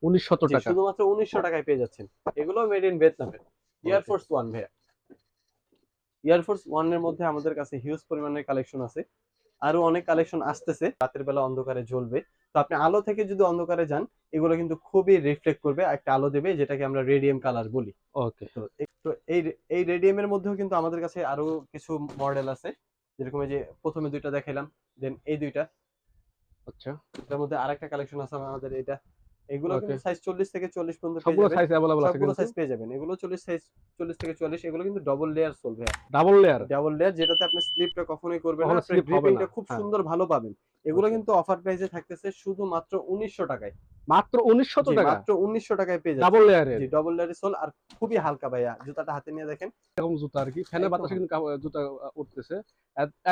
1900 টাকা, শুধুমাত্র 1900 টাকায় পেয়ে যাচ্ছেন। এগুলো মেড ইন ভিয়েতনামের এয়ারফোর্স 1 ভাইয়া। এয়ারফোর্স 1 এর মধ্যে আমাদের কাছে হিউজ পরিমাণের কালেকশন আছে, আরো অনেক কালেকশন আসতেছে। রাতের বেলা অন্ধকারে জ্বলবে, তো আপনি আলো থেকে যদি অন্ধকারে যান, এগুলো কিন্তু খুবই রিফ্লেক্ট করবে, একটা আলো দেবে যেটাকে আমরা রেডিয়াম কালার বলি। ওকে। তো এই রেডিয়ামের মধ্যেও কিন্তু আমাদের কাছে আরো কিছু মডেল আছে, যেরকম এই যে প্রথমে দুইটা দেখাইলাম, দেন এই দুইটা, আচ্ছা, এটার মধ্যে আরেকটা কালেকশন আছে আমাদের এটা। এগুলো ওকে। কিন্তু সাইজ 40 থেকে 40 পর্যন্ত পেয়ে সবগুলো যাবেন। সাইজ अवेलेबल আছে সবগুলো কিন্তু। সাইজ পেয়ে যাবেন। এগুলো 40 সাইজ, 40 থেকে 40। এগুলো কিন্তু ডাবল লেয়ার সোল ভাইয়া। ডাবল লেয়ার, ডাবল লেয়ার, যেটাতে আপনি স্লিপটা কখনোই করবেন না, কখনো আপনার স্লিপ হবে না। গ্রিপিংটা খুব হ্যাঁ, সুন্দর ভালো পাবেন। এগুলো ওকে। কিন্তু অফার প্রাইসে থাকতেছে শুধুমাত্র 1900 টাকায়। মাত্র 1900 জি, টাকা মাত্র 1900 টাকায় পেয়ে ডাবল যাচ্ছেন। লেয়ারের জি, ডাবল লেয়ারের সোল আর খুবই হালকা ভাইয়া। জুতাটা হাতে নিয়ে দেখেন, এরকম জুতা আর কি, ফ্যানের একদম বাতাসে হালকা। কিন্তু জুতা উঠতেছে,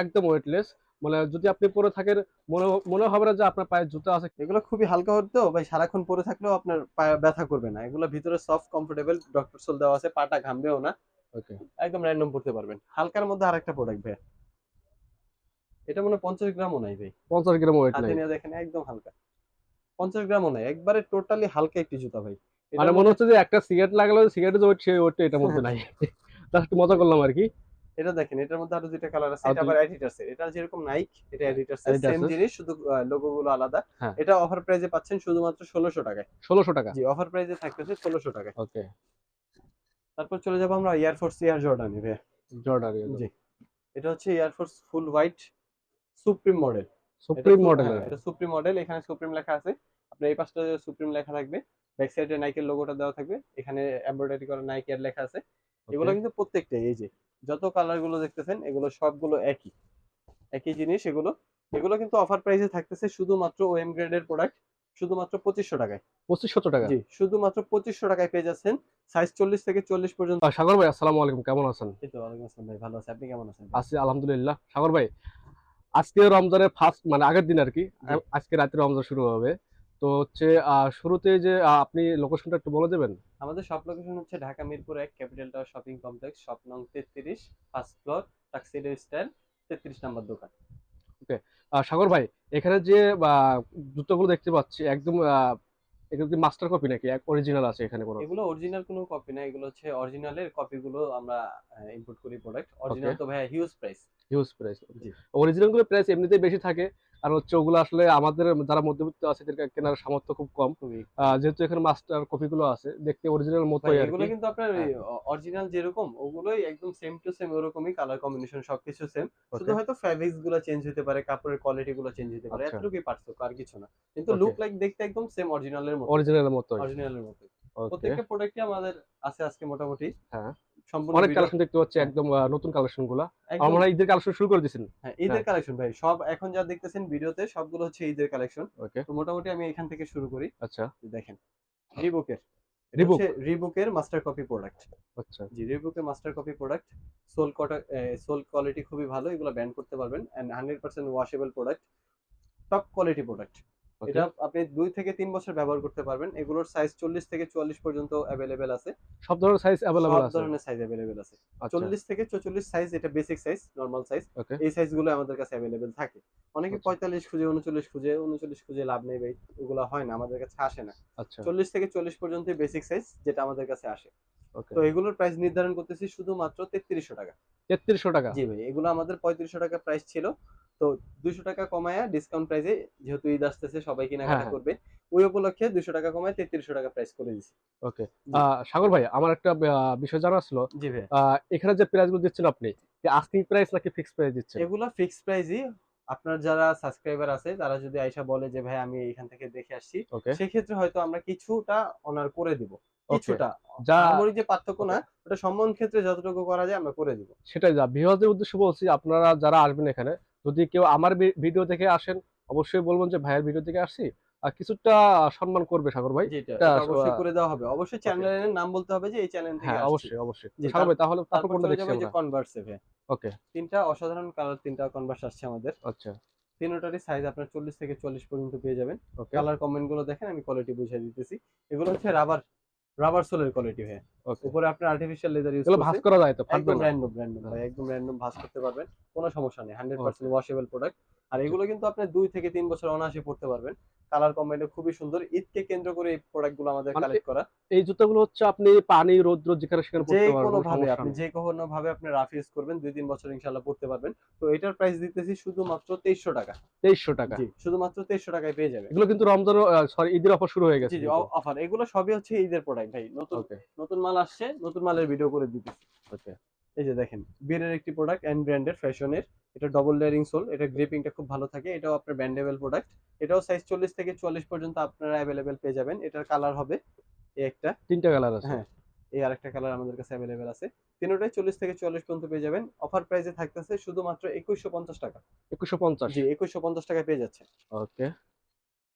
একদম ওয়েটলেস। মানে যদি আপনি পরে থাকেন, মনে মনে হবে না যে আপনার পায়ে জুতা আছে। এগুলো খুবই হালকা হতো ভাই, সারাক্ষণ পরে থাকলেও আপনার পায়ে ব্যথা করবে না। এগুলো ভিতরে সফট কমফোর্টেবল ডক্টর সোল দেওয়া আছে, পাটা ঘামবেও না। ওকে, একদম র্যান্ডম পড়তে পারবেন। হালকার মধ্যে আরেকটা প্রোডাক্ট ভাই, এটা মনে হয় 50 গ্রামও নাই ভাই। 50 গ্রাম ওয়েট হাতে নাই। নিয়ে দেখেন, একদম হালকা। 50 গ্রামও নাই, একবারে টোটালি হালকা একটি জুতা ভাই। মানে এটার মনে মধ্যে হচ্ছে যে একটা সিগারেট লাগালে সিগারেটের যে ওয়েট, সেই ওয়েটটা এটার মধ্যে নাই। জাস্ট মজা করলাম আর কি। এটা দেখেন, এটার মধ্যে আরো দুইটা কালার আছে। আর এটা আবার অ্যাডিডাস এর। এটা যেরকম নাইক, এটা অ্যাডিডাস এর সেম অ্যাডিডাসের। জিনিস, শুধু লোগো গুলো আলাদা। হ্যাঁ, এটা অফার প্রাইসে পাচ্ছেন শুধুমাত্র 1600 টাকায়। 1600 টাকা। জি, অফার প্রাইসে থাকতেছে 1600 টাকায়। ওকে, তারপর চলে যাবো আমরা এয়ারফোর্স এয়ার জর্ডান এ। জর্ডান জি, এটা হচ্ছে এয়ারফোর্স ফুল হোয়াইট সুপ্রিম মডেল। এটা সুপ্রিম মডেলের। এটা সুপ্রিম মডেল। এখানে সুপ্রিম লেখা আছে। আপনার এই পাশটা সুপ্রিম লেখা থাকবে, ব্যাক সাইডে নাইকের লোগোটা দেওয়া থাকবে, এখানে এমব্রয়ডারি করা নাইক এর লেখা আছে। ওকে, এগুলো কিন্তু প্রত্যেকটাই, এই যে যত কালার গুলো দেখতেছেন, এগুলো সবগুলো একই একই জিনিস। এগুলো এগুলো কিন্তু অফার প্রাইসে থাকতেছে শুধুমাত্র ওএম গ্রেডের প্রোডাক্ট, শুধুমাত্র 2500 টাকায়। 2500 টাকা। জি, শুধুমাত্র 2500 টাকায় পেয়ে যাচ্ছেন, সাইজ 40 থেকে 40 পর্যন্ত। সাগর ভাই, আসসালামু আলাইকুম, কেমন আছেন? এই তো, ওয়ালাইকুম আসসালাম ভাই, ভালো আছে। আপনি কেমন আছেন ভাই? আছি আলহামদুলিল্লাহ। সাগর ভাই, আজকে রমজানের ফার্স্ট মানে আগের দিন আর কি, জি, আজকে রাতে রমজান শুরু হবে। তো হচ্ছে শুরুতে যে আপনি লোকেশনটা একটু বলে দেবেন? আমাদের শপ লোকেশন হচ্ছে Dhaka Mirpur 1 capital tower shopping complex, shop নং 33, first floor, tuxedo style, 33 number দোকান। ওকে। সাগর ভাই, এখানে যে জুতোগুলো দেখতে পাচ্ছি একদম এগুলো কি মাস্টার কপি নাকি অরিজিনাল আছে এখানে কোনো? এগুলো অরিজিনাল কোনো কপি না, এগুলো হচ্ছে অরিজিনালের কপিগুলো আমরা ইম্পোর্ট করি প্রোডাক্ট। ওকে, অরিজিনাল তো ভাইয়া huge price. Huge price. Okay. জি, অরিজিনাল গুলো প্রাইস এমনিতেই বেশি থাকে, আর হচ্ছে ওগুলো আসলে আমাদের যারা মধ্যবিত্ত আছে এদের কেনার সামর্থ্য খুব কম। খুবই। যেহেতু এখানে মাস্টার কপি গুলো আছে, দেখতে অরিজিনাল ভাই মতোই আর এগুলো কি। কিন্তু আপনার হ্যাঁ, অরিজিনাল যেরকম ওগুলোই একদম সেম টু সেম ওরকমই, কালার কম্বিনেশন সবকিছু সেম। শুধু ওকে, হয়তো ফেব্রিক্স গুলো চেঞ্জ হতে পারে, কাপড়ের কোয়ালিটি গুলো চেঞ্জ হতে পারে, আচ্ছা, এতটুকুই পার্থক্য, আর কিছু না। কিন্তু ওকে, লুক লাইক দেখতে একদম সেম অরিজিনালের মতোই। অরিজিনালের মতোই। অরিজিনালের মতোই। ওকে, প্রত্যেকটা প্রোডাক্টই আমাদের আছে আজকে মোটামুটি। হ্যাঁ, সম্পূর্ণ অনেক ভিডিও। কালেকশন দেখতে পাচ্ছি, হ্যাঁ, একদম নতুন কালেকশন গুলা। আমার একদম। মনে হয় ঈদের কালেকশন শুরু করে দিয়েছেন। হ্যাঁ, হ্যাঁ, ঈদের কালেকশন ভাই। সব এখন যা দেখতেছেন ভিডিওতে সবগুলো হচ্ছে ঈদের কালেকশন। ওকে, তো মোটামুটি আমি এখান থেকে শুরু করি। আচ্ছা। দেখেন, রিবুকের। এটা হচ্ছে রিবুক, রিবুকের মাস্টার কপি প্রোডাক্ট। আচ্ছা, জি, রিবুকের মাস্টার কপি প্রোডাক্ট। সোল কটা সোল কোয়ালিটি খুবই ভালো। এগুলো ব্যান্ড করতে পারবেন and 100% washable product. Top quality product. Okay. এটা আপনি 2 থেকে 3 বছর ব্যবহার করতে পারবেন। এগুলোর সাইজ 40 থেকে 44 পর্যন্ত अवेलेबल আছে। সব ধরনের সাইজ অ্যাভেলেবল সব আছে। ধরনের সাইজ अवेलेबल আছে। আচ্ছা, 40 থেকে 44 সাইজ, এটা বেসিক সাইজ, নরমাল সাইজ। ওকে, এই সাইজগুলো আমাদের কাছে अवेलेबल থাকে। অনেকে আচ্ছা, 45 খুঁজে, 39 খুঁজে, 39 খুঁজে লাভ নেই ভাই। ওগুলা হয় না, আমাদের কাছে আসে না। আচ্ছা, 40 থেকে 40 পর্যন্তই বেসিক সাইজ, যেটা আমাদের কাছে আসে। ওকে। তো এগুলোর প্রাইস নির্ধারণ করতেছি শুধুমাত্র 3300 টাকা। 3300 টাকা। জি ভাই, এগুলো আমাদের 3500 টাকা প্রাইস ছিল। তো 200 টাকা কমায়া ডিসকাউন্ট প্রাইসে, যেহেতু ঈদ আসতেছে সবাই হ্যাঁ, কেনাকাটা হ্যাঁ, করবে, ওই উপলক্ষে 200 টাকা কমায় 3300 টাকা প্রাইস করে দিছি। ওকে। জি, সাগর ভাই, আমার একটা বিষয় জানার ছিল। জি ভাই। এখানে যে প্রাইস গুলো দিচ্ছেন আপনি, কি আস্কিং প্রাইস নাকি ফিক্সড প্রাইস দিচ্ছেন? এগুলা ফিক্সড প্রাইসই। আপনার যারা সাবস্ক্রাইবার আছে তারা যদি আইসা বলে যে ভাই আমি এখান থেকে দেখে আসছি, ওকে, সেক্ষেত্রে হয়তো আমরা কিছুটা অনার করে দিব। ওকে। কিছুটা, যা আহামরি যে পার্থক্য ওকে, না, ওটা সম্মান ক্ষেত্রে যতটুকু করা যায় আমরা করে দিব। সেটাই, যা ভিউয়ারদের উদ্দেশ্যে বলছি, আপনারা যারা আসবেন এখানে, যদি কেউ আমার ভিডিও দেখে আসেন, অবশ্যই বলবেন যে ভাইয়ের ভিডিও থেকে আসছি। আর কিছুটা সম্মান করবে সাগর ভাই। যেটা এটা এটা অবশ্যই করে দেওয়া হবে। অবশ্যই ওকে, চ্যানেলের নাম বলতে হবে যে এই চ্যানেল থেকে হ্যাঁ, আসছি। অবশ্যই, অবশ্যই। তো জি, সাগর ভাই, তাহলে তারপর তারপর কোনটা চলে দেখছি যাবো এই যে আমরা? কনভার্স এ। ওকে, তিনটা অসাধারণ কালার, তিনটা কনভার্স আসছে আমাদের। আচ্ছা, তিনটারই সাইজ আপনার 40 থেকে 40 পর্যন্ত পেয়ে যাবেন। ওকে, কালার কমেন্ট গুলো দেখেন, আমি কোয়ালিটি বুঝিয়ে দিতেছি। এগুলো হচ্ছে রাবার রাবার সোলের কোয়ালিটি ভাই। ওকে। উপরে আপনার আর্টিফিশিয়াল লেদার ইউজ এগুলো করছে। ভাঁজ করা যায় তো, ফাটবে একদম না? র‍্যান্ডম হ্যাঁ, ভাই, একদম র‍্যান্ডম ভাঁজ করতে পারবেন। কোনো সমস্যা নেই। 100% ওকে, ওয়াশেবল প্রোডাক্ট। আর এগুলো কিন্তু আপনি 2 থেকে 3 বছর অনায়াসে পড়তে পারবেন। কালার কম্বাইন্ড খুবই সুন্দর। ঈদকে কেন্দ্র করে এই প্রোডাক্টগুলো আমাদের মানে কালেক্ট করা। এই জুতাগুলো হচ্ছে আপনি পানি রৌদ্র যেখানে সেখানে যে পড়তে পারবেন, কোনো কোনো ভাবে সমস্যা আপনি নেই। যে কোনো ভাবে আপনি রাফ ইউজ করবেন 2-3 বছর ইনশাআল্লাহ পড়তে পারবেন। তো এটার প্রাইস দিতেছি শুধুমাত্র 2300 টাকা। 2300 টাকা। জি, শুধুমাত্র 2300 টাকায় পেয়ে যাবেন। এগুলো কিন্তু রমজান সরি ঈদের অফার শুরু হয়ে জি, গেছে জি, কিন্তু। অফার। এগুলো সবই হচ্ছে ঈদের প্রোডাক্ট ভাই। নতুন ওকে, নতুন মাল আসছে, নতুন মালের ভিডিও করে দিতেছি। ওকে। এই যে দেখেন, বিয়ারের একটি প্রোডাক্ট এন্ড ব্র্যান্ডের ফ্যাশনের। এটা ডবল লেয়ারিং সোল, এটা গ্রিপিংটা খুব ভালো থাকে। এটাও আপনার ব্যান্ডেবল প্রোডাক্ট। এটাও সাইজ 40 থেকে 44 পর্যন্ত আপনারা अवेलेबल পেয়ে যাবেন। এটার কালার হবে এই একটা। ৩ টা কালার আছে। হ্যাঁ, এই আরেকটা কালার আমাদের কাছে अवेलेबल আছে। তিনটাই 40 থেকে 44 পর্যন্ত পেয়ে যাবেন। অফার প্রাইসে থাকতেছে শুধুমাত্র 2150 টাকা। 2150। জি, 2150 টাকায় পেয়ে যাচ্ছে। ওকে।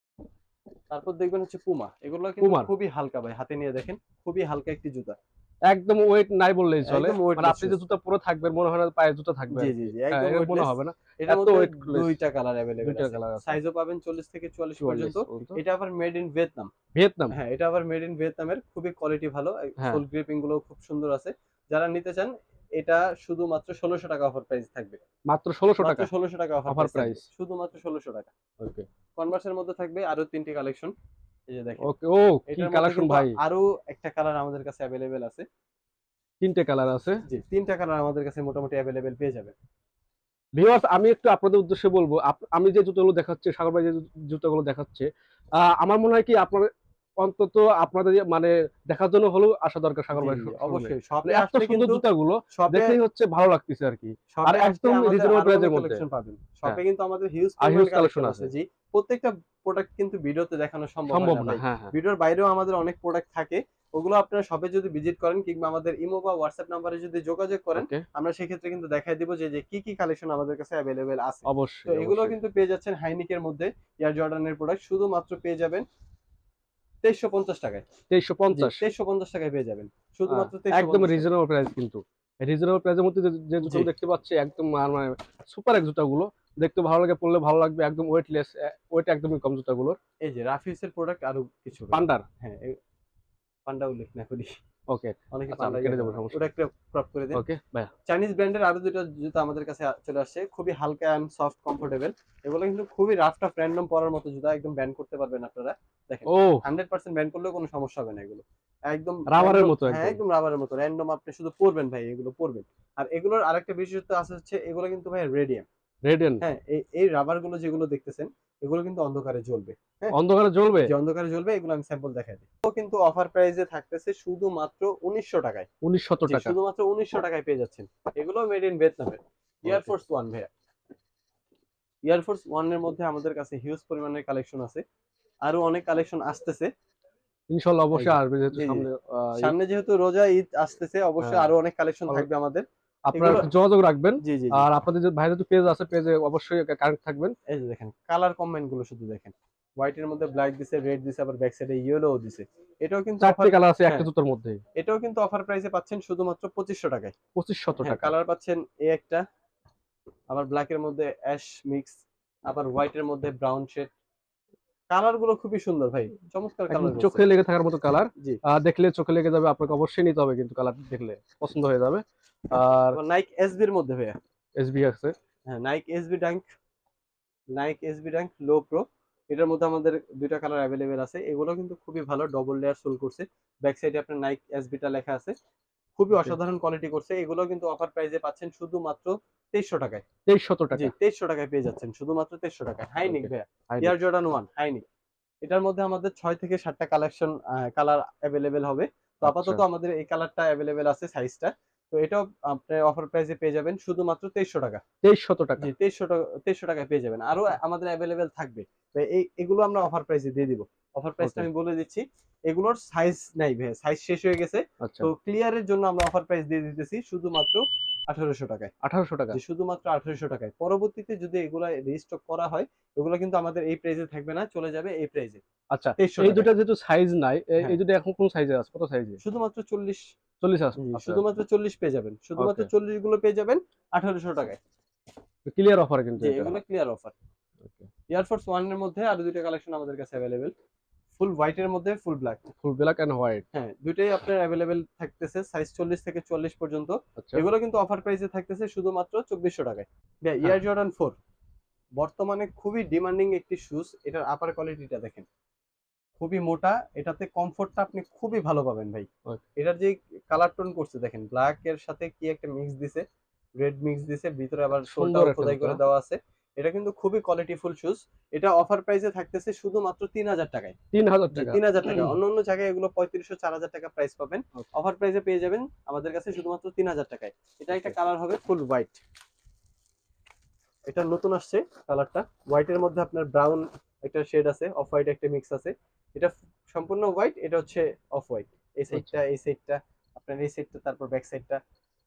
তারপর দেখবেন হচ্ছে পুমা। এগুলো কিন্তু পুমার খুবই হালকা ভাই। হাতে নিয়ে দেখেন। খুবই হালকা একটি জুতা। একদম ওয়েট নাই বললেই চলে। একদম মানে ওয়েটলেস আপনি যে শুজ। জুতা পরে থাকবেন মনে হয় না পায়ে জুতা থাকবে জি, জি, আরকি। জি, হ্যাঁ, একদম এরকম মনে ওয়েটলেস। হবে না। এটার এত মধ্যে ওয়েটলেস। ২ টা কালার ২ अवेलेबल টা আছে। কালার আছে। সাইজও পাবেন ৪০ থেকে ৪৪ 44 পর্যন্ত। পর্যন্ত। এটা আবার মেড ইন ভিয়েতনাম। ভিয়েতনাম। হ্যাঁ, এটা আবার মেড ইন ভিয়েতনামের। খুবই কোয়ালিটি ভালো। হ্যাঁ, সোল গ্রিপিং গুলো খুব সুন্দর আছে। যারা নিতে চান এটা শুধুমাত্র ১৬০০ টাকা অফার প্রাইস থাকবে। মাত্র ১৬০০ মাত্র টাকা ১৬০০ টাকা অফার অফার প্রাইস থাকবে। প্রাইস। শুধুমাত্র ১৬০০ টাকা। ওকে, কনভার্স এর মধ্যে থাকবে আরো ৩ টি কালেকশন। এই যে দেখেন। ওকে। ও কি এটার মধ্যে কালেকশন কিন্তু ভাই! আরো একটা কালার আমাদের কাছে अवेलेबल আছে। ৩ টে কালার আছে। জি, ৩ টা কালার আমাদের কাছে মোটামুটি अवेलेबल পেয়ে যাবেন। ভিউয়ার্স আমি একটু আপনাদের উদ্দেশ্যে বলব, আমি যে জুতোগুলো দেখাচ্ছি, সাগর ভাই যে জুতোগুলো দেখাচ্ছে, আমার মনে হয় কি অন্তত আপনাদের মানে দেখার জন্য হলেও আসা দরকার সাগর জি, ভাইয়ের জি, শোরুমে। অবশ্যই। মানে শপে এত আসলে সুন্দর কিন্তু জুতাগুলো শপে দেখলেই হচ্ছে ভালো লাগতেছে আরকি। আর শপে আসলে একদম আমাদের রিজনেবল আরো প্রাইস এর অনেক মধ্যে। কালেকশন পাবেন। হ্যাঁ, শপে কিন্তু আমাদের হিউজ আর পরিমাণে হিউজ কালেকশন কালেকশন আছে। আছে। জি, প্রত্যেকটা প্রোডাক্ট কিন্তু ভিডিওতে দেখানো সম্ভব হয় সম্ভব না না। ভাই। হ্যাঁ, হ্যাঁ। ভিডিওর বাইরেও আমাদের অনেক প্রোডাক্ট থাকে। ওগুলো আপনারা শপে যদি ভিজিট করেন কিংবা আমাদের ইমো বা হোয়াটসঅ্যাপ নাম্বারে যদি যোগাযোগ করেন, ওকে। আমরা সেক্ষেত্রে কিন্তু দেখায় দিব যে কি, কি কালেকশন আমাদের কাছে अवेलेबल আছে। তো অবশ্যই, এগুলো অবশ্যই। কিন্তু পেয়ে যাচ্ছেন হাইনিকের মধ্যে এয়ার জর্ডানের প্রোডাক্ট শুধুমাত্র পেয়ে যাবেন ২৩৫০ টাকায়। জি, ২৩৫০। ২৩৫০ টাকায় পেয়ে যাবেন। আ শুধুমাত্র একদম ২৩৫০ টাকায়। রিজনেবল প্রাইস কিন্তু। রিজনেবল প্রাইস এর মধ্যে যে জি। জুতোগুলো দেখতে পাচ্ছি একদম মানে সুপার এক জুতাগুলো। দেখতে ভালো লাগে, পড়লে ভালো লাগবে। একদম ওয়েটলেস, ওয়েট একদমই কম জুতাগুলোর। এই যে রাফিউসের প্রোডাক্ট আরো কিছু ভাই। পান্ডার। হ্যাঁ, পান্ডা উল্লেখ না করি। ওকে। অনেকে আচ্ছা আমি পান্ডা কেটে ইয়ে দেব, করে না। সমস্যা ওটা নেই। একটা ক্রপ করে দেন। ওকে ভাইয়া। চাইনিজ ব্র্যান্ডের আরো ২ টা জুতা আমাদের কাছে চলে আসছে। খুবই হালকা অ্যান্ড সফট কমফোর্টেবল। এগুলো কিন্তু খুবই রাফ টাফ র‍্যান্ডম পরার মতো জুতা। একদম ব্যান্ড করতে পারবেন আপনারা। দেখেন, ও 100% ব্যান্ড করলেও কোনো সমস্যা হবে না এগুলো। একদম রাবারের র‍্যান্ডম, মতো হ্যাঁ, একদম। একদম রাবারের মতো। র‍্যান্ডম আপনি শুধু পরবেন ভাই, এগুলো পরবেন। আর এগুলোর আরেকটা বিশেষত্ব আছে হচ্ছে এগুলো কিন্তু ভাই রেডিয়াম। রেডিয়েন্ট। হ্যাঁ, এই রাবার গুলো যেগুলো দেখতেছেন এগুলো কিন্তু অন্ধকারে জ্বলবে। হ্যাঁ? অন্ধকারে জ্বলবে? যে অন্ধকারে জ্বলবে এগুলো আমি স্যাম্পল দেখাই দিই। তো কিন্তু অফার প্রাইসে থাকতেছে শুধুমাত্র ১৯০০ টাকায়। ১৯০০ জি, টাকা। শুধুমাত্র ১৯০০ টাকায় পেয়ে যাচ্ছেন। এগুলো মেড ইন ভিয়েতনামের। এয়ার ওকে। ফোর্স 1 ভাইয়া। এয়ার ফোর্স 1 এর মধ্যে আমাদের কাছে হিউজ পরিমাণের কালেকশন আছে। আরো অনেক কালেকশন আসতেছে। ইনশাআল্লাহ এই অবশ্যই যে, আসবে যেহেতু জি, জি। সামনে ঈদ। সামনে যেহেতু রোজা ঈদ আসতেছে অবশ্যই হ্যাঁ। আরো অনেক কালেকশন অল থাকবে আমাদের। আপনারা এগুলো একটু যোগাযোগ রাখবেন। জি, জি, জি। আর আপনাদের যে ভাইদের যে পেজ আছে পেজে অবশ্যই কানেক্ট থাকবেন। এই যে দেখেন কালার কম্বাইন গুলো শুধু দেখেন। হোয়াইট এর মধ্যে ব্ল্যাক দিছে, রেড দিছে, আবার ব্যাক সাইডে ইয়েলোও দিছে। এটাও কিন্তু ৪ টে অফার, কালার আছে একটা হ্যাঁ, জুতার মধ্যেই। এটাও কিন্তু অফার প্রাইসে পাচ্ছেন শুধুমাত্র ২৫০০ টাকায়। ২৫০০ হ্যাঁ, টাকায়। কালার পাচ্ছেন এই একটা, আবার ব্ল্যাক এর মধ্যে অ্যাশ মিক্স, আবার হোয়াইট এর মধ্যে ব্রাউন শেড। কালার গুলো খুবই সুন্দর ভাই। চমৎকার একদম কালার করছে। চোখে লেগে থাকার মতো কালার। জি। দেখলে চোখে লেগে যাবে। আপনাকে অবশ্যই নিতে হবে কিন্তু কালার দেখলে। পছন্দ হয়ে যাবে। আর আবার নাইক এসবি এর মধ্যে ভাইয়া। এসবি আছে। হ্যাঁ, নাইক এসবি ডাঙ্ক লো প্রো। এটার মধ্যে আমাদের ২ টা কালার अवेलेबल আছে। এগুলো কিন্তু খুবই ভালো ডবল লেয়ার সোল করছে। ব্যাক সাইডে আপনার নাইক এসবি টা লেখা আছে। খুবই ওকে। অসাধারণ কোয়ালিটি করছে। এগুলো কিন্তু অফার প্রাইসে পাচ্ছেন শুধুমাত্র ২৩০০ টাকায়। ২৩০০ জি, টাকা। ২৩০০ টাকায় পেয়ে যাচ্ছেন শুধুমাত্র ২৩০০ টাকায়। হাইনিক ওকে। ভাইয়া। হাইনিক। Air Jordan 1 high neck. এটার মধ্যে আমাদের ৬ থেকে ৭ টা কালেকশন কালার अवेलेबल হবে। তো আচ্ছা। আপাতত আমাদের এই কালারটা अवेलेबल আছে সাইজটা। তো এটাও আপনি অফার প্রাইসে পেয়ে যাবেন শুধুমাত্র ২৩০০ টাকা। ২৩০০ টাকা। জি, ২৩০০ টাকায় পেয়ে যাবেন। আরো আমাদের अवेलेबल থাকবে। তো এগুলো আমরা অফার প্রাইসে দিয়ে দিব। অফার প্রাইসটা ওকে। আমি বলে দিচ্ছি। এগুলোর সাইজ নাই ভাই। সাইজ শেষ হয়ে গেছে। আচ্ছা। তো ক্লিয়ার এর জন্য আমরা অফার প্রাইস দিয়ে দিতেছি শুধুমাত্র ১৮০০ টাকায়। ১৮০০ টাকা। জি, শুধুমাত্র ১৮০০ টাকায়। পরবর্তীতে যদি এগুলা রিস্টক করা হয়, এগুলো কিন্তু আমাদের এই প্রাইসে থাকবে না, চলে যাবে এই প্রাইসে। আচ্ছা। ২৩০০ এই টাকায়। দুটা যেহেতু সাইজ নাই, হ্যাঁ, এই দুটো এখন কোন সাইজে আছে? কত সাইজে? শুধুমাত্র ৪০। ৪০ আছে জি, আছে। শুধুমাত্র ৪০ পেয়ে যাবেন। শুধুমাত্র ওকে। ৪০ গুলো পেয়ে যাবেন ১৮০০ টাকায়। ক্লিয়ার অফার কিন্তু জি, এটা। এগুলো ক্লিয়ার অফার। ওকে। এয়ার ফোর্স 1 এর মধ্যে আরো ২ টা কালেকশন আমাদের কাছে अवेलेबल। ফুল হোয়াইট এর মধ্যে full black. Full black and white. হ্যাঁ, ২ টাই আপনার अवेलेबल থাকতেছে সাইজ ৪০ থেকে ৪৪ পর্যন্ত। আচ্ছা। এগুলো কিন্তু অফার প্রাইসে থাকতেছে শুধুমাত্র ২৪০০ টাকায়। হ্যাঁ। এয়ার জর্ডান 4 বর্তমানে খুবই ডিমান্ডিং একটি শুজ। এটার আপার কোয়ালিটিটা দেখেন, খুবই মোটা, এটাতে কমফোর্টটা আপনি খুবই ভালো পাবেন ভাই। Okay. এটার যে কালার টোন করছে দেখেন, ব্ল্যাক এর সাথে কি একটা মিক্স দিছে, রেড মিক্স দিছে, ভিতরে আবার সুন্দর সোলটাও একটা খোদাই জুতা। করে দেওয়া আছে। এটা কিন্তু খুবই কোয়ালিটিফুল শুজ। এটা অফার প্রাইসে থাকতেছে শুধুমাত্র 3000 টাকায়। 3000 জি টাকা। 3000 টাকা। অন্য জায়গায় এগুলো 3500 4000 টাকা প্রাইস পাবেন। Okay. অফার প্রাইসে পেয়ে যাবেন আমাদের কাছে শুধুমাত্র 3000 টাকায়। এটা একটা কালার হবে ফুল হোয়াইট। এটা নতুন আসছে কালারটা। হোয়াইটের মধ্যে আপনার ব্রাউন একটা শেড আছে, অফ হোয়াইট একটা মিক্স আছে। এটা সম্পূর্ণ হোয়াইট, এটা হচ্ছে অফ হোয়াইট। এই আচ্ছা, সাইডটা, এই সাইডটা, আপনার এই সাইডটা, তারপর ব্যাক সাইডটা।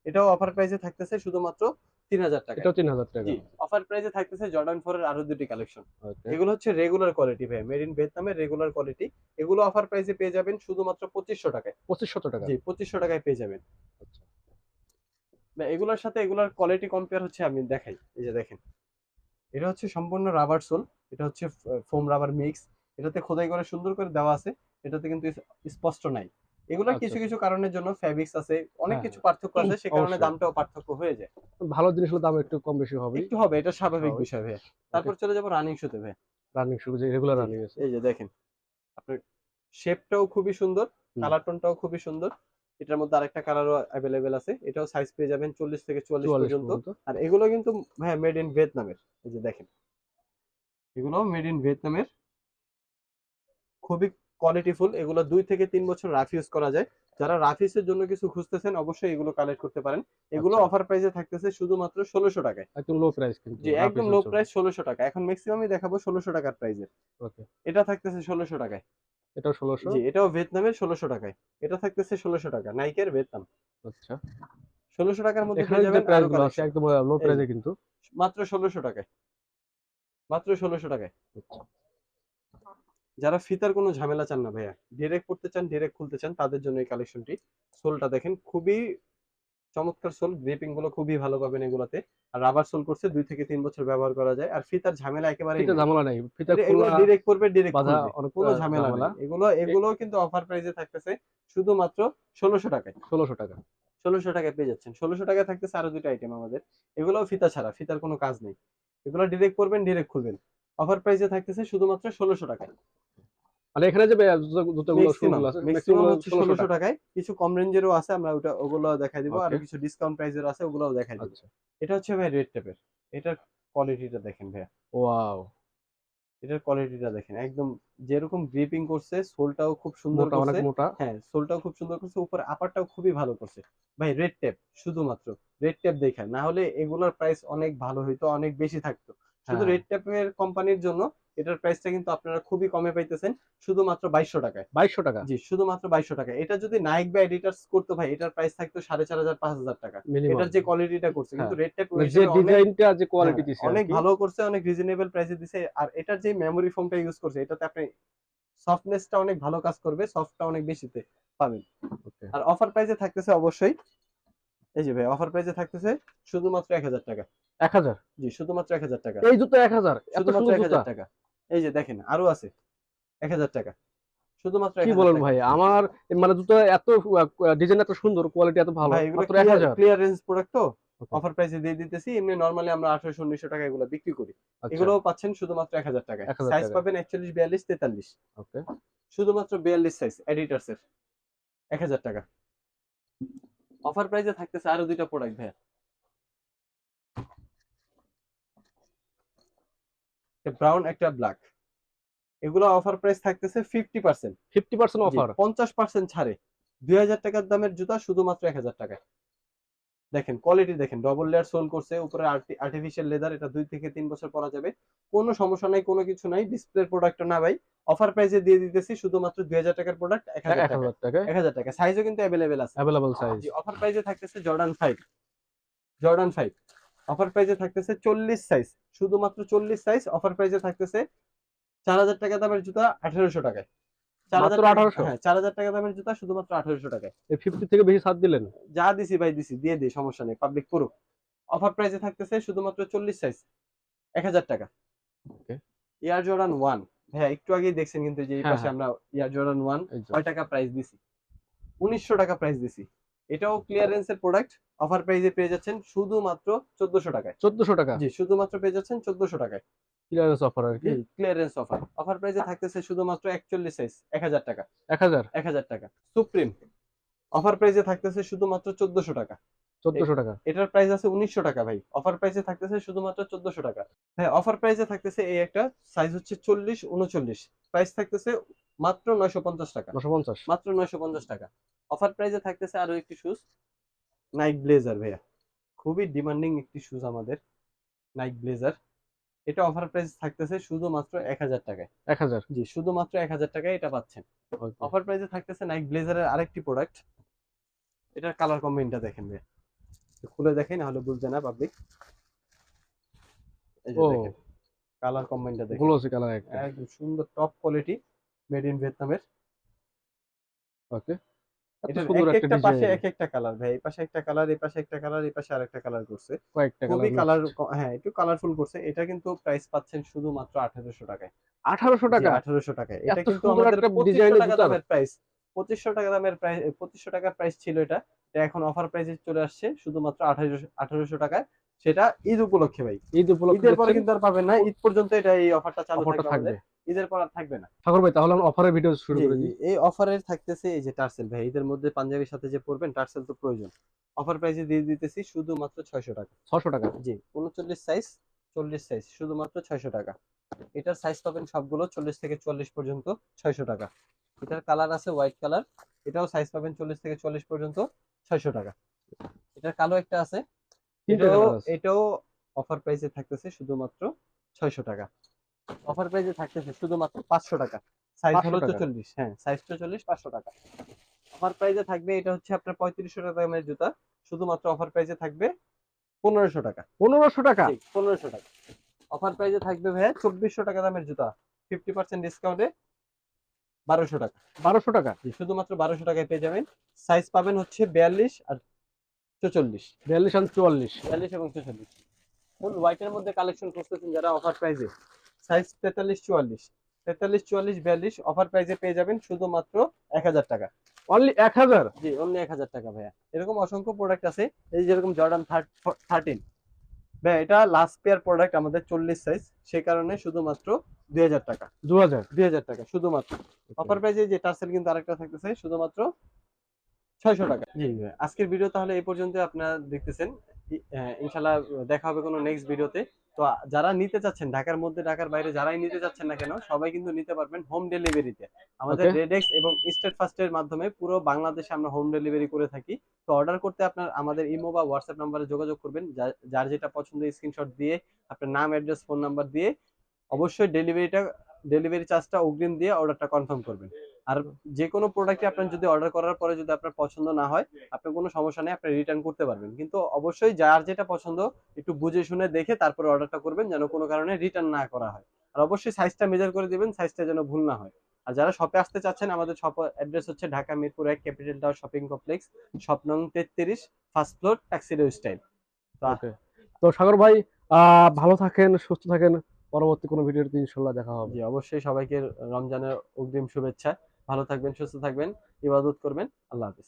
এটাও অফার প্রাইসে থাকতেছে শুধুমাত্র 3000 টাকায়। এটাও 3000 টাকা। জি, অফার প্রাইসে থাকতেছে জর্ডান 4 এর আরো দুটি কালেকশন। ওকে, এগুলো হচ্ছে রেগুলার কোয়ালিটি ভাই, মেড ইন ভিয়েতনামের রেগুলার কোয়ালিটি। এগুলো অফার প্রাইসে পেয়ে যাবেন শুধুমাত্র 2500 টাকায়। 2500 টাকা। জি 2500 টাকায় পেয়ে যাবেন। আচ্ছা, না, এগুলোর সাথে এগুলোর কোয়ালিটি কম্পেয়ার হচ্ছে, আমি দেখাই। এই যে দেখেন, এটা হচ্ছে সম্পূর্ণ রাবার সোল। এটা হচ্ছে ফোম রাবার মিক্স। এটাতে খোদাই করে সুন্দর করে দেওয়া আছে। এটাতে কিন্তু স্পষ্ট নাই। এগুলা আচ্ছা, কিছু আচ্ছা। কিছু কারণের জন্য ফ্যাব্রিক্স আছে, অনেক হ্যাঁ, কিছু হ্যাঁ। পার্থক্য আছে, সে কারণে অবশ্যই। দামটাও পার্থক্য হয়ে যায়। ভালো জিনিস হলে দাম একটু কম বেশি হবেই। একটু হবে, এটা স্বাভাবিক স্বাভাবিক। বিষয় ভাইয়া। ওকে, তারপর চলে যাবো রানিং শুতে ভাইয়া। রানিং শু যে রেগুলার জি, রানিং আছে। এই যে দেখেন, আপনার শেপটাও খুবই সুন্দর, হুম, কালার টোনটাও খুবই সুন্দর। এটার মধ্যে আরেকটা কালারও অ্যাভেলেবেল আছে। এটাও সাইজ পেয়ে যাবেন 40 থেকে 44 44 পর্যন্ত। পর্যন্ত। আর এগুলো কিন্তু ভাইয়া মেড ইন ভিয়েতনামের। এই যে দেখেন, এগুলো মেড ইন ভিয়েতনামের, খুবই কোয়ালিটিফুল। এগুলো 2 থেকে 3 বছর রাফ ইউজ করা যায়। যারা রাফ ইউজের জন্য কিছু খুঁজতেছেন অবশ্যই এগুলো কালেক্ট করতে পারেন। এগুলো আচ্ছা, অফার প্রাইসে থাকতেছে শুধুমাত্র 1600 টাকায়। একদম লো প্রাইস কিন্তু জি, রাফ একদম লো ইউজের জন্য। প্রাইস 1600 টাকা। এখন ম্যাক্সিমামই দেখাবো 1600 টাকার প্রাইসে। ওকে, এটা থাকতেছে 1600 টাকায়। এটাও 1600। জি, এটাও ভিয়েতনামের 1600 টাকায়। এটা থাকতেছে 1600 টাকা। নাইকের ভিয়েতনাম। আচ্ছা। 1600 টাকার মধ্যে এখানে পেয়ে যে যাবেন প্রাইস আরো গুলো আছে কালেকশন। একদম লো এই যে প্রাইসে কিন্তু। মাত্র 1600 টাকায়। মাত্র 1600 টাকায়। আচ্ছা। যারা ফিতার কোনো ঝামেলা চান না ভাইয়া, ডিরেক্ট পড়তে চান, ডিরেক্ট খুলতে চান, তাদের জন্য এই কালেকশনটি। সোলটা দেখেন, খুবই চমৎকার সোল, গ্রিপিং গুলো খুবই ভালো পাবেন এগুলাতে। আর রাবার সোল করছে, 2 থেকে 3 বছর ব্যবহার করা যায়। আর ফিতার ঝামেলা একেবারেই ফিতে নাই। ঝামেলা নাই। ফিতা এগুলো খোলা ডিরেক্ট করবে, ডিরেক্ট বাঁধা খুলবে, অনেক কোনো ঝামেলা নাই। ঝামেলা। এগুলো এ এগুলোও কিন্তু অফার প্রাইসে থাকতেছে শুধুমাত্র 1600 টাকায়। 1600 টাকা। 1600 টাকায় পেয়ে যাচ্ছেন। 1600 টাকায় থাকতেছে আরো দুটো আইটেম আমাদের। এগুলোও ফিতা ছাড়া, ফিতার কোনো কাজ নেই। এগুলো ডিরেক্ট করবেন, ডিরেক্ট খুলবেন। অফার প্রাইসে থাকতেছে শুধুমাত্র 1600 টাকায়। মানে এখানে যে জুতাগুলো শু ম্যাক্সিমাম গুলো আছে ম্যাক্সিমাম ম্যাক্সিমাম হচ্ছে 1600 1600 টাকা। টাকায়। কিছু কম রেঞ্জেরও আছে, আমরা ওগুলো দেখাই দিব। আর ওকে, কিছু ডিসকাউন্ট প্রাইজের আছে, ওগুলোও দেখাই দিব। আচ্ছা। এটা হচ্ছে ভাই রেড টেপের। এটার কোয়ালিটিটা দেখেন ভাইয়া। ওয়াও! এটার কোয়ালিটিটা দেখেন, একদম যেরকম গ্রিপিং করছে, সোলটাও খুব সুন্দর মোটা, অনেক করছে। মোটা। হ্যাঁ, সোলটাও খুব সুন্দর করছে, উপরে আপারটাও খুবই ভালো করছে। ভাই রেড টেপ, শুধুমাত্র রেড টেপ দেখেন, না হলে এগুলোর প্রাইস অনেক ভালো হইতো, অনেক বেশি থাকতো। শুধু হ্যাঁ, রেড টেপের কোম্পানির জন্য এটার প্রাইসটা কিন্তু আপনারা খুবই কমে পাইতেছেন, শুধুমাত্র 2200 টাকায়। 2200 টাকা জি, শুধুমাত্র 2200 টাকা। এটা যদি নাইক বা এডিটার্স করতো ভাই, এটার প্রাইস থাকতো 4500 5000 টাকা। মিনিমাম। এটার যে কোয়ালিটিটা করছে, কিন্তু হ্যাঁ, রেড টেপ ওই মানে যে হিসেবে অনেক, ডিজাইনটা যে হ্যাঁ, কোয়ালিটি দিছে অনেক আরকি। ভালো করছে, অনেক রিজনেবল প্রাইসে দিছে। আর এটার যে মেমোরি ফোমটা ইউজ করছে, এটাতে আপনি সফটনেসটা অনেক ভালো কাজ করবে, সফটটা অনেক বেশিতে পাবেন। ওকে। আর অফার প্রাইসে থাকতেছে অবশ্যই, এই যে ভাই অফার প্রাইসে থাকতেছে শুধুমাত্র 1000 টাকা। 1000। জি, শুধুমাত্র 1000 টাকা। এই জুতা 1000 এত শুধুমাত্র সুন্দর 1000 জুতা। টাকা। এই যে দেখেন আরো আছে 1000 টাকা। শুধুমাত্র কি 1000 বলেন টাকা। ভাই? আমার মানে জুতা এত ডিজাইন এত সুন্দর, কোয়ালিটি এত ভালো। ভাই এগুলো মাত্র ক্লিয়ার 1000। ক্লিয়ার রেঞ্জ প্রোডাক্ট তো, ওকে, অফার প্রাইসে দিয়ে দিতেছি। এমনি নরমালি আমরা 1800 1900 টাকা এগুলো বিক্রি করি। আচ্ছা। এগুলোও পাচ্ছেন শুধুমাত্র 1000 টাকায়। 1000 সাইজ টাকা। পাবেন 41 42 43। ওকে। শুধুমাত্র 42 সাইজ এডিটার্স এর, 1000 টাকা। অফার প্রাইসে থাকতেছে আরো দুইটা প্রোডাক্ট ভাই, একটা ব্রাউন একটা ব্ল্যাক। এগুলো অফার প্রাইস থাকতেছে 50%। 50% জি, অফার। 50% ছাড়ে। 2000 টাকার দামের জুতা শুধুমাত্র 1000 টাকায়। দেখেন কোয়ালিটি দেখেন, ডবল লেয়ার সোল করছে, উপরে আর্টিফিশিয়াল লেদার। এটা 2 থেকে 3 বছর পরা যাবে, কোনো সমস্যা নাই, কোনো কিছু নাই। ডিসপ্লের প্রোডাক্ট না ভাই, অফার প্রাইসে দিয়ে দিতেছি শুধুমাত্র 2000 টাকার প্রোডাক্ট 1000 টাকায়। 1000 টাকায় 1000 টাকা, সাইজও কিন্তু অ্যাভেলেবেল আছে। Available size. জি, অফার প্রাইসে থাকতেছে জর্ডান 5। জর্ডান 5 অফার প্রাইসে থাকতেছে 40 সাইজ, শুধুমাত্র 40 সাইজ। অফার প্রাইসে থাকতেছে 4000 টাকা দামের জুতা 1800 টাকায়। 4000 মাত্র টাকা, 1800। হ্যাঁ 4000 টাকা দামের জুতা শুধুমাত্র 1800 টাকায়। এই 50 থেকে বেশি ছাড় দিলেন। যা দিছি ভাই দিছি, দিয়ে দিই, সমস্যা নেই, পাবলিক করুক। অফার প্রাইসে থাকতেছে শুধুমাত্র 40 সাইজ, 1000 টাকা। ওকে। এয়ার জর্ডান 1, হ্যাঁ একটু আগেই দেখছেন কিন্তু যে এই হ্যাঁ, পাশে হ্যাঁ। আমরা এয়ার জর্ডান 1 এই যে কয় টাকা প্রাইস দিছি? 1900 টাকা প্রাইস দিছি। এটাও ক্লিয়ারেন্সের প্রোডাক্ট, অফার প্রাইসে পেয়ে যাচ্ছেন শুধুমাত্র 1400 টাকায়। 1400 টাকা জি, শুধুমাত্র পেয়ে যাচ্ছেন 1400 টাকায়। ক্লিয়ারেন্স অফার আর কি। জি, ক্লিয়ারেন্স অফার। অফার প্রাইসে থাকতেছে শুধুমাত্র 41 সাইজ 1000 টাকা। 1000 1000 টাকা। সুপ্রিম অফার প্রাইসে থাকতেছে শুধুমাত্র 1400 টাকা। 1400 টাকা। এটার প্রাইস আছে 1900 টাকা ভাই। অফার প্রাইসে থাকতেছে শুধুমাত্র 1400 টাকা। হ্যাঁ, অফার প্রাইসে থাকতেছে এই একটা সাইজ হচ্ছে 40 39। প্রাইস থাকতেছে মাত্র 950 টাকা। 950 মাত্র 950 টাকা। অফার প্রাইসে থাকতেছে আরো একটি শুজ, নাইক ব্লেজার ভাইয়া। খুবই ডিমান্ডিং একটি শুজ আমাদের, নাইক ব্লেজার। এটা অফার প্রাইস থাকতেছে শুধুমাত্র 1000 টাকায়। 1000 জি, শুধুমাত্র 1000 টাকায় এটা পাচ্ছেন। ওকে। অফার প্রাইসে থাকতেছে নাইক ব্লেজারের আরেকটি প্রোডাক্ট। এটার কালার কম্বিনেশনটা দেখেন ভাইয়া। একটু খুলে দেখেন, নাহলে বুঝবে না পাবলিক। এই যে ও দেখেন, কালার কম্বাইনটা দেখেন, গ্লোসি কালার একটা। একদম সুন্দর টপ কোয়ালিটি, মেড ইন ভিয়েতনামের। ওকে, এত এটার সুন্দর এক একটা একটা পাশে ডিজাইন। এক একটা কালার ভাই, এই পাশে একটা কালার, এই পাশে একটা কালার, এই পাশে আরেকটা কালার করছে। কয়েকটা খুবই কালার কালার, মিক্সড। হ্যাঁ একটু কালারফুল করছে। এটা কিন্তু প্রাইস পাচ্ছেন শুধুমাত্র 1800 টাকায়। 1800 জি, টাকা 1800 টাকায়। এটা এত কিন্তু সুন্দর আমাদের একটা 2500 ডিজাইনের টাকা জুতার। দামের প্রাইস। 2500 টাকা দামের প্রাইস, 2500 টাকার প্রাইস ছিল এটা। এটা এখন অফার প্রাইসে চলে আসছে শুধুমাত্র 1800 টাকায়। সেটা ঈদ উপলক্ষে ভাই। ঈদ উপলক্ষে ঈদের পরে দিচ্ছেন, কিন্তু আর পাবেন না। ঈদ পর্যন্ত এটা এই অফারটা চালু অফারটা থাকবে থাকবে। আমাদের। ঈদের পর আর থাকবে না। সাগর ভাই তাহলে আমরা অফারের ভিডিও শুরু জি, করে জি। দিই। এই অফারের থাকতেছে এই যে টার্সেল ভাই। ঈদের মধ্যে পাঞ্জাবির সাথে যে পরবেন, টার্সেল তো প্রয়োজন। অফার প্রাইসে দিয়ে দিতেছি শুধুমাত্র 600 টাকা। 600 টাকা। জি, 39 সাইজ, 40 সাইজ, শুধুমাত্র 600 টাকা। এটার সাইজ পাবেন সবগুলো 40 থেকে 44 পর্যন্ত, 600 টাকা। এটার কালার আছে হোয়াইট কালার, এটাও সাইজ পাবেন 40 থেকে 44 পর্যন্ত, 600 টাকা। এটার কালো একটা আছে, তিনটা এটাও কালার আছে। এটাও অফার প্রাইসে থাকতেছে শুধুমাত্র 600 টাকা। অফার প্রাইসে থাকতেছে শুধুমাত্র 500 টাকা। সাইজ 500 হলো টাকা। 44, হ্যাঁ সাইজ 44, 500 টাকা। অফার প্রাইসে থাকবে, এটা হচ্ছে আপনার 3500 টাকা দামের জুতা, শুধুমাত্র অফার প্রাইসে থাকবে 1500 টাকা। 1500 টাকা। জি, 1500 টাকা। অফার প্রাইসে থাকবে ভাইয়া 2400 টাকা দামের জুতা, 50% ডিসকাউন্টে 1200 টাকা। 1200 টাকা। জি, শুধুমাত্র 1200 টাকায় পেয়ে যাবেন। সাইজ পাবেন হচ্ছে 42 আর 44। 42 আর 44। 42 এবং 44। ফুল হোয়াইটের মধ্যে কালেকশন খুঁজতেছেন যারা অফার প্রাইসে, সাইজ 43 44, 43 44 42 অফার প্রাইসে পেয়ে যাবেন শুধুমাত্র 1000 টাকা। অনলি 1000। জি, অনলি 1000 টাকা ভাইয়া। এরকম অসংখ্য প্রোডাক্ট আছে। এই যেরকম জর্ডান 13 ভাই, এটা লাস্ট পেয়ার প্রোডাক্ট আমাদের 40 সাইজ, সেই কারণে শুধুমাত্র 2000 টাকা। 2000। 2000 টাকা শুধুমাত্র। অফার প্রাইসে যে টার্সেল কিন্তু আরেকটা থাকতেছে শুধুমাত্র 600 টাকা। জি ভাই, আজকের ভিডিও তাহলে এই পর্যন্ত আপনারা দেখতেছেন। ইনশাআল্লাহ দেখা হবে কোনো নেক্সট ভিডিওতে। তো যারা নিতে চাচ্ছেন, ঢাকার মধ্যে ঢাকার বাইরে যারাই নিতে চাচ্ছেন না কেন, সবাই কিন্তু নিতে পারবেন হোম ডেলিভারিতে। আমাদের ওকে। রেডেক্স এবং স্টেট ফার্স্টের মাধ্যমে পুরো বাংলাদেশে আমরা হোম ডেলিভারি করে থাকি। তো অর্ডার করতে আপনার আমাদের ইমো বা হোয়াটসঅ্যাপ নাম্বারে যোগাযোগ করবেন। যার যেটা পছন্দ স্ক্রিনশট দিয়ে, আপনার নাম, অ্যাড্রেস, ফোন নাম্বার দিয়ে অবশ্যই ডেলিভারি চার্জটা অগ্রিম দিয়ে অর্ডারটা কনফার্ম করবেন। আর যে কোনো প্রোডাক্টে আপনার যদি অর্ডার করার পরে যদি আপনার পছন্দ না হয়, আপনার কোনো সমস্যা নেই, আপনি রিটার্ন করতে পারবেন। কিন্তু অবশ্যই যার যেটা পছন্দ একটু বুঝে শুনে দেখে তারপরে অর্ডারটা করবেন, যেন কোনো কারণে রিটার্ন না করা হয়। আর অবশ্যই সাইজটা মেজার করে দিবেন, সাইজটা যেন ভুল না হয়। আর যারা শপে আসতে চাচ্ছেন, আমাদের শপ অ্যাড্রেস হচ্ছে Dhaka Mirpur 1 capital tower shopping complex, shop নং 33, ফার্স্ট ফ্লোর, ট্যাক্সিডো স্টাইল। তো ওকে, তো সাগর ভাই ভালো থাকেন, সুস্থ থাকেন। পরবর্তী কোনো ভিডিওতে ইনশাল্লাহ দেখা হবে। জি, অবশ্যই সবাইকে রমজানের অগ্রিম শুভেচ্ছা। ভালো থাকবেন, সুস্থ থাকবেন, ইবাদত করবেন। আল্লাহ হাফেজ।